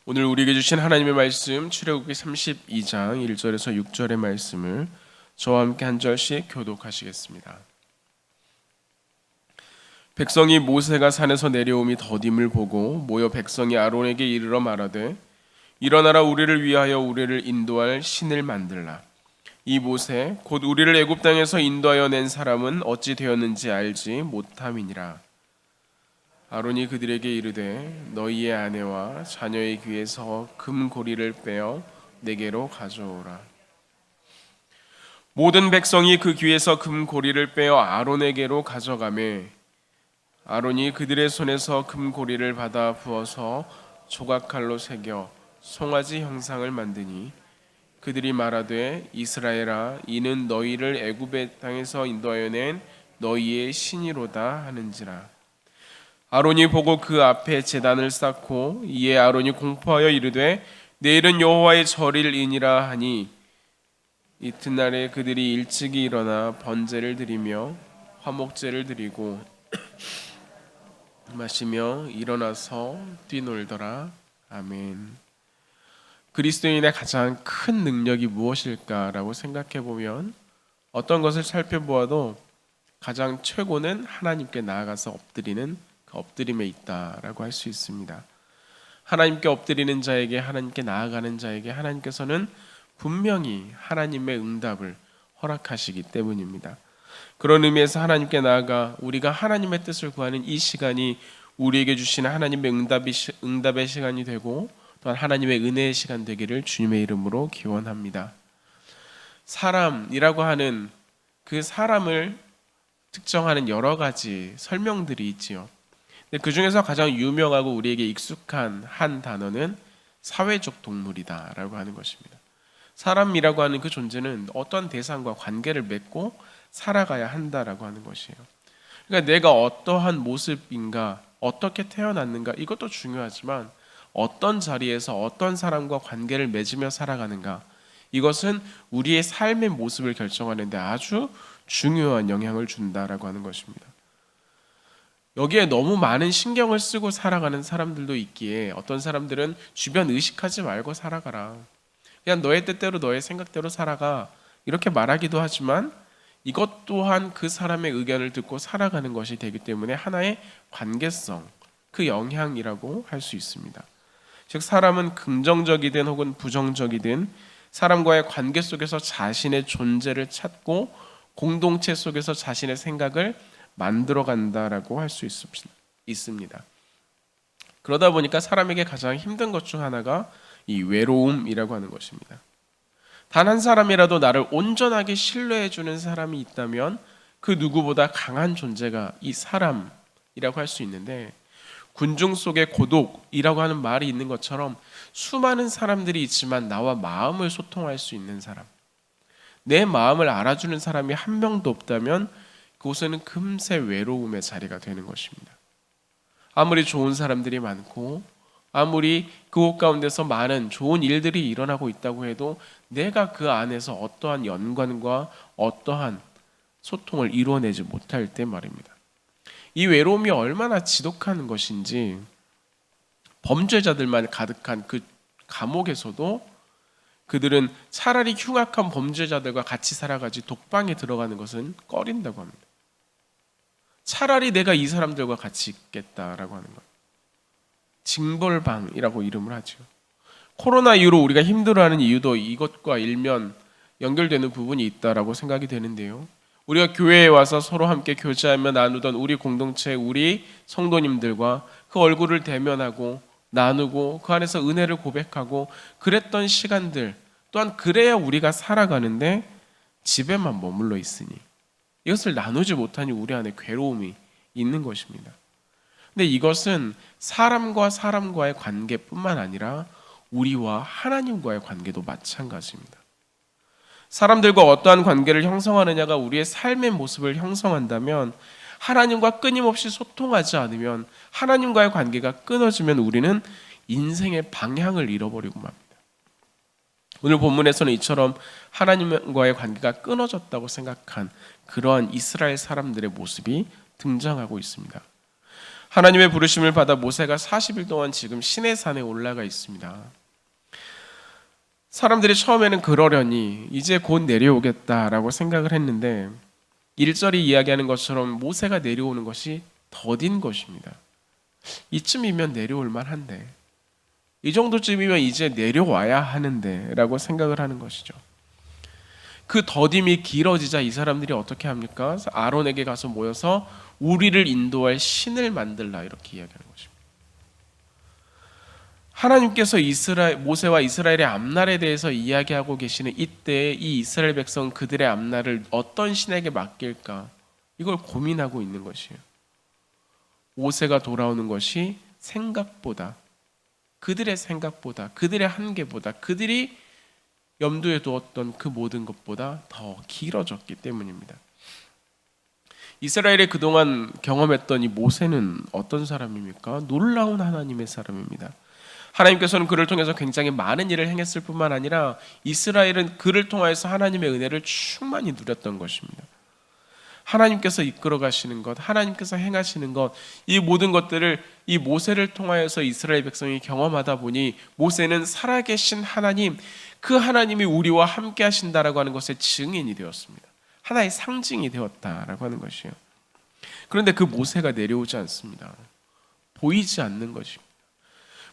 오늘 우리에게 주신 하나님의 말씀 출애굽기 32장 1절에서 6절의 말씀을 저와 함께 한 절씩 교독하시겠습니다. 백성이 모세가 산에서 내려옴이 더딤을 보고 모여 백성이 아론에게 이르러 말하되 일어나라, 우리를 위하여 우리를 인도할 신을 만들라. 이 모세 곧 우리를 애굽 땅에서 인도하여 낸 사람은 어찌 되었는지 알지 못함이니라. 아론이 그들에게 이르되 너희의 아내와 자녀의 귀에서 금고리를 빼어 내게로 가져오라. 모든 백성이 그 귀에서 금고리를 빼어 아론에게로 가져가매 아론이 그들의 손에서 금고리를 받아 부어서 조각칼로 새겨 송아지 형상을 만드니 그들이 말하되 이스라엘아, 이는 너희를 애굽의 땅에서 인도하여 낸 너희의 신이로다 하는지라. 아론이 보고 그 앞에 제단을 쌓고 이에 아론이 공포하여 이르되 내일은 여호와의 절일이니라 하니 이튿날에 그들이 일찍이 일어나 번제를 드리며 화목제를 드리고 마시며 일어나서 뛰놀더라. 아멘. 그리스도인의 가장 큰 능력이 무엇일까라고 생각해 보면 어떤 것을 살펴보아도 가장 최고는 하나님께 나아가서 엎드리는 그 엎드림에 있다라고 할 수 있습니다. 하나님께 엎드리는 자에게, 하나님께 나아가는 자에게 하나님께서는 분명히 하나님의 응답을 허락하시기 때문입니다. 그런 의미에서 하나님께 나아가 우리가 하나님의 뜻을 구하는 이 시간이 우리에게 주시는 하나님의 응답의 시간이 되고 또한 하나님의 은혜의 시간 되기를 주님의 이름으로 기원합니다. 사람이라고 하는 그 사람을 특정하는 여러 가지 설명들이 있지요. 그 중에서 가장 유명하고 우리에게 익숙한 한 단어는 사회적 동물이다라고 하는 것입니다. 사람이라고 하는 그 존재는 어떤 대상과 관계를 맺고 살아가야 한다라고 하는 것이에요. 그러니까 내가 어떠한 모습인가, 어떻게 태어났는가 이것도 중요하지만 어떤 자리에서 어떤 사람과 관계를 맺으며 살아가는가, 이것은 우리의 삶의 모습을 결정하는 데 아주 중요한 영향을 준다라고 하는 것입니다. 여기에 너무 많은 신경을 쓰고 살아가는 사람들도 있기에 어떤 사람들은 주변 의식하지 말고 살아가라, 그냥 너의 뜻대로 너의 생각대로 살아가, 이렇게 말하기도 하지만 이것 또한 그 사람의 의견을 듣고 살아가는 것이 되기 때문에 하나의 관계성, 그 영향이라고 할 수 있습니다. 즉 사람은 긍정적이든 혹은 부정적이든 사람과의 관계 속에서 자신의 존재를 찾고 공동체 속에서 자신의 생각을 만들어 간다라고 할 수 있습니다. 그러다 보니까 사람에게 가장 힘든 것 중 하나가 이 외로움이라고 하는 것입니다. 단 한 사람이라도 나를 온전하게 신뢰해 주는 사람이 있다면 그 누구보다 강한 존재가 이 사람이라고 할 수 있는데, 군중 속에 고독이라고 하는 말이 있는 것처럼 수많은 사람들이 있지만 나와 마음을 소통할 수 있는 사람, 내 마음을 알아주는 사람이 한 명도 없다면 그곳에는 금세 외로움의 자리가 되는 것입니다. 아무리 좋은 사람들이 많고 아무리 그곳 가운데서 많은 좋은 일들이 일어나고 있다고 해도 내가 그 안에서 어떠한 연관과 어떠한 소통을 이루어내지 못할 때 말입니다. 이 외로움이 얼마나 지독한 것인지 범죄자들만 가득한 그 감옥에서도 그들은 차라리 흉악한 범죄자들과 같이 살아가지 독방에 들어가는 것은 꺼린다고 합니다. 차라리 내가 이 사람들과 같이 있겠다라고 하는 것, 징벌방이라고 이름을 하죠. 코로나 이후로 우리가 힘들어하는 이유도 이것과 일면 연결되는 부분이 있다라고 생각이 되는데요. 우리가 교회에 와서 서로 함께 교제하며 나누던 우리 공동체, 우리 성도님들과 그 얼굴을 대면하고 나누고 그 안에서 은혜를 고백하고 그랬던 시간들 또한 그래야 우리가 살아가는데 집에만 머물러 있으니 이것을 나누지 못하니 우리 안에 괴로움이 있는 것입니다. 근데 이것은 사람과 사람과의 관계뿐만 아니라 우리와 하나님과의 관계도 마찬가지입니다. 사람들과 어떠한 관계를 형성하느냐가 우리의 삶의 모습을 형성한다면, 하나님과 끊임없이 소통하지 않으면, 하나님과의 관계가 끊어지면 우리는 인생의 방향을 잃어버리고 맙니다. 오늘 본문에서는 이처럼 하나님과의 관계가 끊어졌다고 생각한 그러한 이스라엘 사람들의 모습이 등장하고 있습니다. 하나님의 부르심을 받아 모세가 40일 동안 지금 시내산에 올라가 있습니다. 사람들이 처음에는 그러려니 이제 곧 내려오겠다라고 생각을 했는데 1절이 이야기하는 것처럼 모세가 내려오는 것이 더딘 것입니다. 이쯤이면 내려올 만한데, 이 정도쯤이면 이제 내려와야 하는데 라고 생각을 하는 것이죠. 그 더딤이 길어지자 이 사람들이 어떻게 합니까? 아론에게 가서 모여서 우리를 인도할 신을 만들라 이렇게 이야기하는 것입니다. 하나님께서 모세와 이스라엘의 앞날에 대해서 이야기하고 계시는 이때 이 이스라엘 백성 그들의 앞날을 어떤 신에게 맡길까, 이걸 고민하고 있는 것이에요. 모세가 돌아오는 것이 그들의 생각보다 그들의 한계보다 그들이 염두에 두었던 그 모든 것보다 더 길어졌기 때문입니다. 이스라엘이 그동안 경험했던 이 모세는 어떤 사람입니까? 놀라운 하나님의 사람입니다. 하나님께서는 그를 통해서 굉장히 많은 일을 행했을 뿐만 아니라 이스라엘은 그를 통하여서 하나님의 은혜를 충만히 누렸던 것입니다. 하나님께서 이끌어 가시는 것, 하나님께서 행하시는 것, 이 모든 것들을 이 모세를 통하여서 이스라엘 백성이 경험하다 보니 모세는 살아계신 하나님, 그 하나님이 우리와 함께 하신다라고 하는 것의 증인이 되었습니다. 하나의 상징이 되었다라고 하는 것이에요. 그런데 그 모세가 내려오지 않습니다. 보이지 않는 것입니다.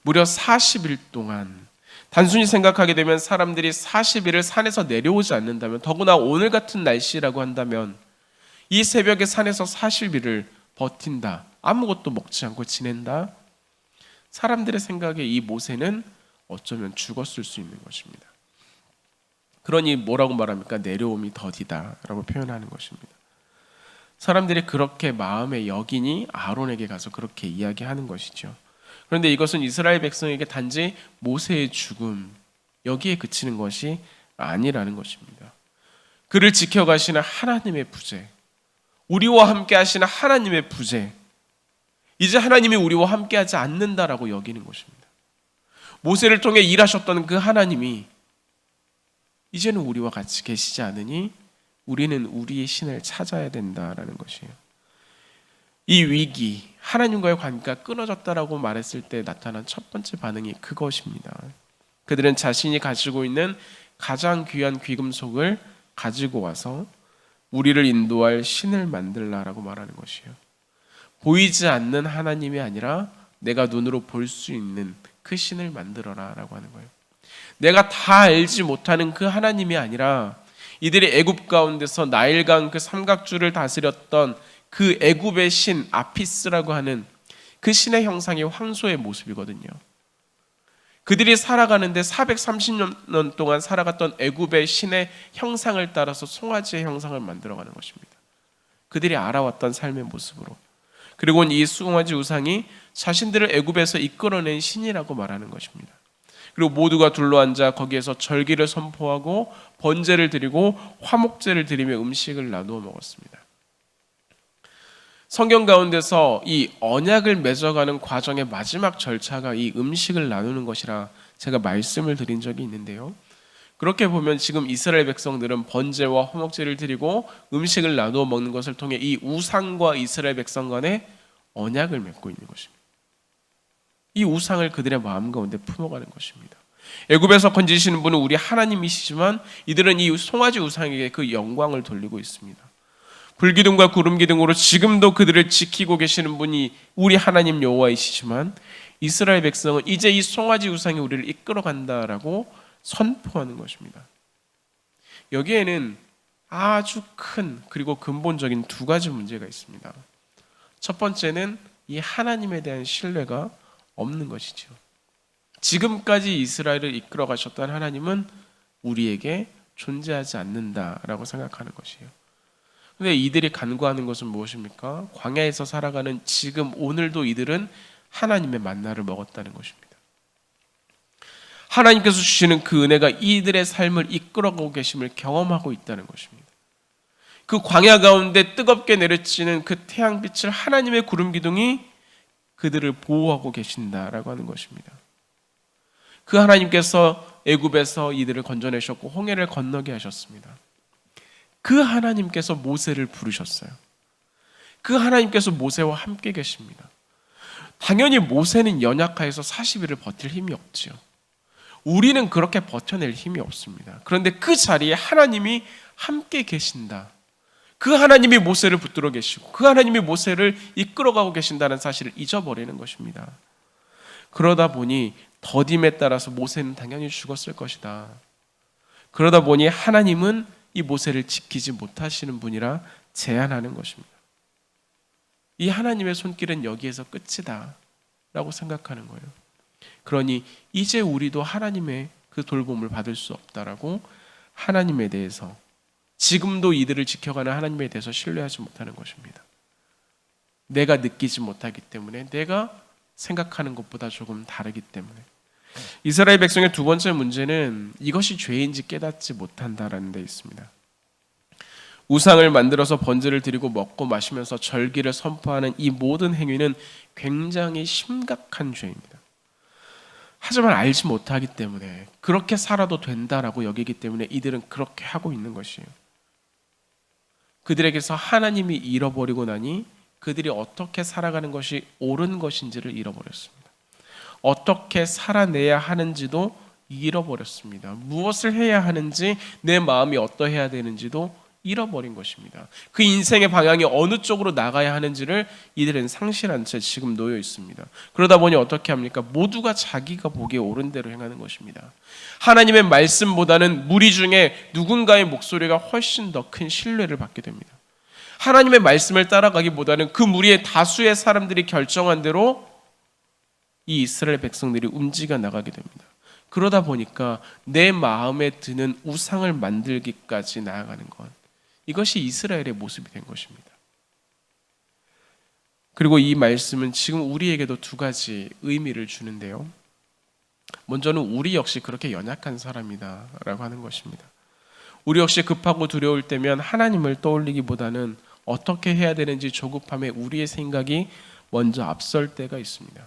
무려 40일 동안, 단순히 생각하게 되면 사람들이 40일을 산에서 내려오지 않는다면, 더구나 오늘 같은 날씨라고 한다면 이 새벽에 산에서 40일을 버틴다, 아무것도 먹지 않고 지낸다, 사람들의 생각에 이 모세는 어쩌면 죽었을 수 있는 것입니다. 그러니 뭐라고 말합니까? 내려옴이 더디다 라고 표현하는 것입니다. 사람들이 그렇게 마음에 여기니 아론에게 가서 그렇게 이야기하는 것이죠. 그런데 이것은 이스라엘 백성에게 단지 모세의 죽음, 여기에 그치는 것이 아니라는 것입니다. 그를 지켜가시는 하나님의 부재, 우리와 함께 하시는 하나님의 부재, 이제 하나님이 우리와 함께 하지 않는다라고 여기는 것입니다. 모세를 통해 일하셨던 그 하나님이 이제는 우리와 같이 계시지 않으니 우리는 우리의 신을 찾아야 된다라는 것이에요. 이 위기, 하나님과의 관계가 끊어졌다라고 말했을 때 나타난 첫 번째 반응이 그것입니다. 그들은 자신이 가지고 있는 가장 귀한 귀금속을 가지고 와서 우리를 인도할 신을 만들라라고 말하는 것이에요. 보이지 않는 하나님이 아니라 내가 눈으로 볼 수 있는 그 신을 만들어라라고 하는 거예요. 내가 다 알지 못하는 그 하나님이 아니라 이들이 애굽 가운데서 나일강 그 삼각주를 다스렸던 그 애굽의 신 아피스라고 하는 그 신의 형상이 황소의 모습이거든요. 그들이 살아가는데 430년 동안 살아갔던 애굽의 신의 형상을 따라서 송아지의 형상을 만들어가는 것입니다. 그들이 알아왔던 삶의 모습으로. 그리고 이 송아지 우상이 자신들을 애굽에서 이끌어낸 신이라고 말하는 것입니다. 그리고 모두가 둘러앉아 거기에서 절기를 선포하고 번제를 드리고 화목제를 드리며 음식을 나누어 먹었습니다. 성경 가운데서 이 언약을 맺어가는 과정의 마지막 절차가 이 음식을 나누는 것이라 제가 말씀을 드린 적이 있는데요. 그렇게 보면 지금 이스라엘 백성들은 번제와 화목제를 드리고 음식을 나누어 먹는 것을 통해 이 우상과 이스라엘 백성 간의 언약을 맺고 있는 것입니다. 이 우상을 그들의 마음 가운데 품어가는 것입니다. 애굽에서 건지시는 분은 우리 하나님이시지만 이들은 이 송아지 우상에게 그 영광을 돌리고 있습니다. 불기둥과 구름기둥으로 지금도 그들을 지키고 계시는 분이 우리 하나님 여호와이시지만 이스라엘 백성은 이제 이 송아지 우상이 우리를 이끌어간다라고 선포하는 것입니다. 여기에는 아주 큰 그리고 근본적인 두 가지 문제가 있습니다. 첫 번째는 이 하나님에 대한 신뢰가 없는 것이죠. 지금까지 이스라엘을 이끌어 가셨던 하나님은 우리에게 존재하지 않는다라고 생각하는 것이에요. 그런데 이들이 간구하는 것은 무엇입니까? 광야에서 살아가는 지금 오늘도 이들은 하나님의 만나를 먹었다는 것입니다. 하나님께서 주시는 그 은혜가 이들의 삶을 이끌어가고 계심을 경험하고 있다는 것입니다. 그 광야 가운데 뜨겁게 내려지는 그 태양빛을 하나님의 구름기둥이 그들을 보호하고 계신다라고 하는 것입니다. 그 하나님께서 애굽에서 이들을 건져내셨고 홍해를 건너게 하셨습니다. 그 하나님께서 모세를 부르셨어요. 그 하나님께서 모세와 함께 계십니다. 당연히 모세는 연약하여서 40일을 버틸 힘이 없지요. 우리는 그렇게 버텨낼 힘이 없습니다. 그런데 그 자리에 하나님이 함께 계신다. 그 하나님이 모세를 붙들어 계시고 그 하나님이 모세를 이끌어가고 계신다는 사실을 잊어버리는 것입니다. 그러다 보니 더딤에 따라서 모세는 당연히 죽었을 것이다. 그러다 보니 하나님은 이 모세를 지키지 못하시는 분이라 제한하는 것입니다. 이 하나님의 손길은 여기에서 끝이다 라고 생각하는 거예요. 그러니 이제 우리도 하나님의 그 돌봄을 받을 수 없다라고 하나님에 대해서, 지금도 이들을 지켜가는 하나님에 대해서 신뢰하지 못하는 것입니다. 내가 느끼지 못하기 때문에, 내가 생각하는 것보다 조금 다르기 때문에. 이스라엘 백성의 두 번째 문제는 이것이 죄인지 깨닫지 못한다라는 데 있습니다. 우상을 만들어서 번제를 드리고 먹고 마시면서 절기를 선포하는 이 모든 행위는 굉장히 심각한 죄입니다. 하지만 알지 못하기 때문에, 그렇게 살아도 된다라고 여기기 때문에 이들은 그렇게 하고 있는 것이에요. 그들에게서 하나님이 잃어버리고 나니 그들이 어떻게 살아가는 것이 옳은 것인지를 잃어버렸습니다. 어떻게 살아내야 하는지도 잃어버렸습니다. 무엇을 해야 하는지, 내 마음이 어떠해야 되는지도 잃어버린 것입니다. 그 인생의 방향이 어느 쪽으로 나가야 하는지를 이들은 상실한 채 지금 놓여 있습니다. 그러다 보니 어떻게 합니까? 모두가 자기가 보기에 옳은 대로 행하는 것입니다. 하나님의 말씀보다는 무리 중에 누군가의 목소리가 훨씬 더 큰 신뢰를 받게 됩니다. 하나님의 말씀을 따라가기보다는 그 무리의 다수의 사람들이 결정한 대로 이 이스라엘 백성들이 움직여 나가게 됩니다. 그러다 보니까 내 마음에 드는 우상을 만들기까지 나아가는 것, 이것이 이스라엘의 모습이 된 것입니다. 그리고 이 말씀은 지금 우리에게도 두 가지 의미를 주는데요. 먼저는 우리 역시 그렇게 연약한 사람이다 라고 하는 것입니다. 우리 역시 급하고 두려울 때면 하나님을 떠올리기보다는 어떻게 해야 되는지 조급함에 우리의 생각이 먼저 앞설 때가 있습니다.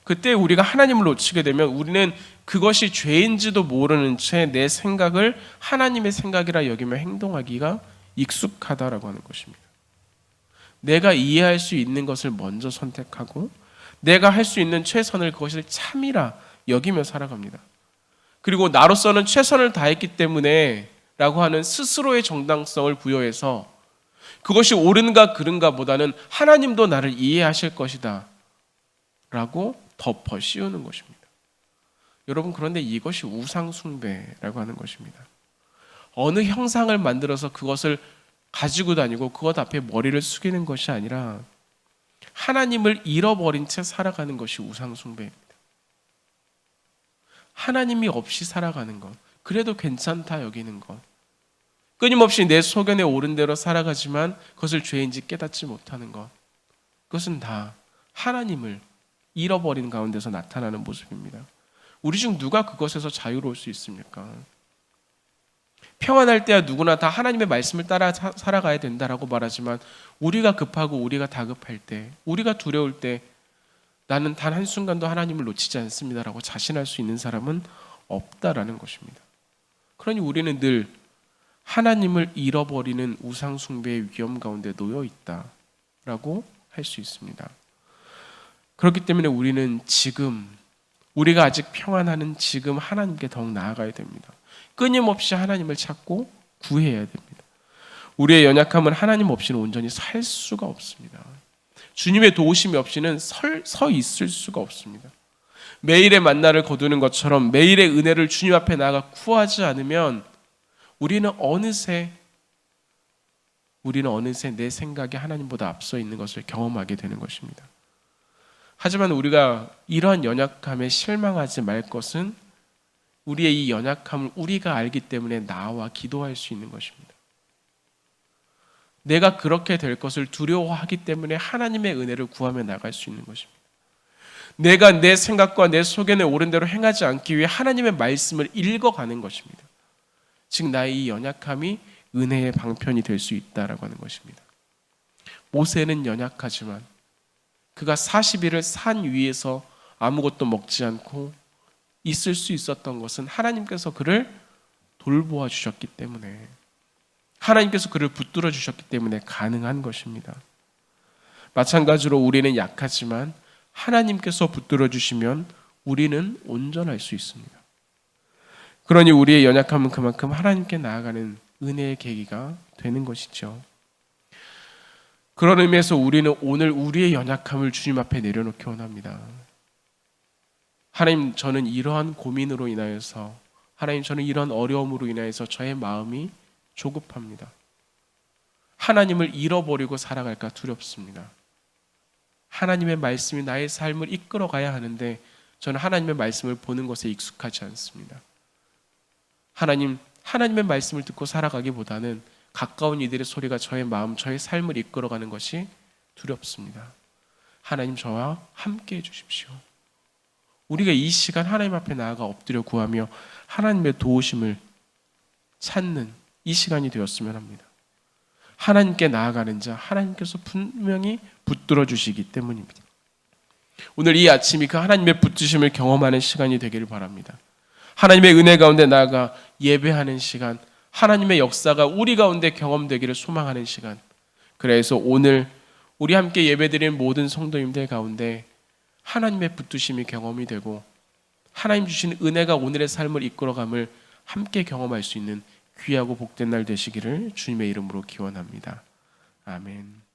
그때 우리가 하나님을 놓치게 되면 우리는 그것이 죄인지도 모르는 채 내 생각을 하나님의 생각이라 여기며 행동하기가 익숙하다라고 하는 것입니다. 내가 이해할 수 있는 것을 먼저 선택하고 내가 할 수 있는 최선을 그것을 참이라 여기며 살아갑니다. 그리고 나로서는 최선을 다했기 때문에 라고 하는 스스로의 정당성을 부여해서 그것이 옳은가 그른가 보다는 하나님도 나를 이해하실 것이다 라고 덮어 씌우는 것입니다. 여러분, 그런데 이것이 우상 숭배라고 하는 것입니다. 어느 형상을 만들어서 그것을 가지고 다니고 그것 앞에 머리를 숙이는 것이 아니라 하나님을 잃어버린 채 살아가는 것이 우상 숭배입니다. 하나님이 없이 살아가는 것, 그래도 괜찮다 여기는 것, 끊임없이 내 소견에 옳은 대로 살아가지만 그것을 죄인지 깨닫지 못하는 것, 그것은 다 하나님을 잃어버린 가운데서 나타나는 모습입니다. 우리 중 누가 그것에서 자유로울 수 있습니까? 평안할 때야 누구나 다 하나님의 말씀을 따라 살아가야 된다라고 말하지만 우리가 급하고 우리가 다급할 때, 우리가 두려울 때 나는 단 한순간도 하나님을 놓치지 않습니다라고 자신할 수 있는 사람은 없다라는 것입니다. 그러니 우리는 늘 하나님을 잃어버리는 우상 숭배의 위험 가운데 놓여 있다라고 할 수 있습니다. 그렇기 때문에 우리는 지금, 우리가 아직 평안하는 지금 하나님께 더욱 나아가야 됩니다. 끊임없이 하나님을 찾고 구해야 됩니다. 우리의 연약함은 하나님 없이는 온전히 살 수가 없습니다. 주님의 도우심이 없이는 서 있을 수가 없습니다. 매일의 만나를 거두는 것처럼 매일의 은혜를 주님 앞에 나아가 구하지 않으면 우리는 어느새 내 생각이 하나님보다 앞서 있는 것을 경험하게 되는 것입니다. 하지만 우리가 이러한 연약함에 실망하지 말 것은 우리의 이 연약함을 우리가 알기 때문에 나와 기도할 수 있는 것입니다. 내가 그렇게 될 것을 두려워하기 때문에 하나님의 은혜를 구하며 나갈 수 있는 것입니다. 내가 내 생각과 내 소견에 옳은 대로 행하지 않기 위해 하나님의 말씀을 읽어가는 것입니다. 즉 나의 이 연약함이 은혜의 방편이 될 수 있다라고 하는 것입니다. 모세는 연약하지만 그가 40일을 산 위에서 아무것도 먹지 않고 있을 수 있었던 것은 하나님께서 그를 돌보아 주셨기 때문에, 하나님께서 그를 붙들어 주셨기 때문에 가능한 것입니다. 마찬가지로 우리는 약하지만 하나님께서 붙들어 주시면 우리는 온전할 수 있습니다. 그러니 우리의 연약함은 그만큼 하나님께 나아가는 은혜의 계기가 되는 것이죠. 그런 의미에서 우리는 오늘 우리의 연약함을 주님 앞에 내려놓기 원합니다. 하나님, 저는 이러한 고민으로 인하여서, 하나님, 저는 이런 어려움으로 인하여서 저의 마음이 조급합니다. 하나님을 잃어버리고 살아갈까 두렵습니다. 하나님의 말씀이 나의 삶을 이끌어가야 하는데 저는 하나님의 말씀을 보는 것에 익숙하지 않습니다. 하나님의 말씀을 듣고 살아가기보다는 가까운 이들의 소리가 저의 마음, 저의 삶을 이끌어가는 것이 두렵습니다. 하나님, 저와 함께 해주십시오. 우리가 이 시간 하나님 앞에 나아가 엎드려 구하며 하나님의 도우심을 찾는 이 시간이 되었으면 합니다. 하나님께 나아가는 자, 하나님께서 분명히 붙들어 주시기 때문입니다. 오늘 이 아침이 그 하나님의 붙드심을 경험하는 시간이 되기를 바랍니다. 하나님의 은혜 가운데 나아가 예배하는 시간, 하나님의 역사가 우리 가운데 경험되기를 소망하는 시간. 그래서 오늘 우리 함께 예배드리는 모든 성도님들 가운데 하나님의 붙드심이 경험이 되고 하나님 주신 은혜가 오늘의 삶을 이끌어감을 함께 경험할 수 있는 귀하고 복된 날 되시기를 주님의 이름으로 기원합니다. 아멘.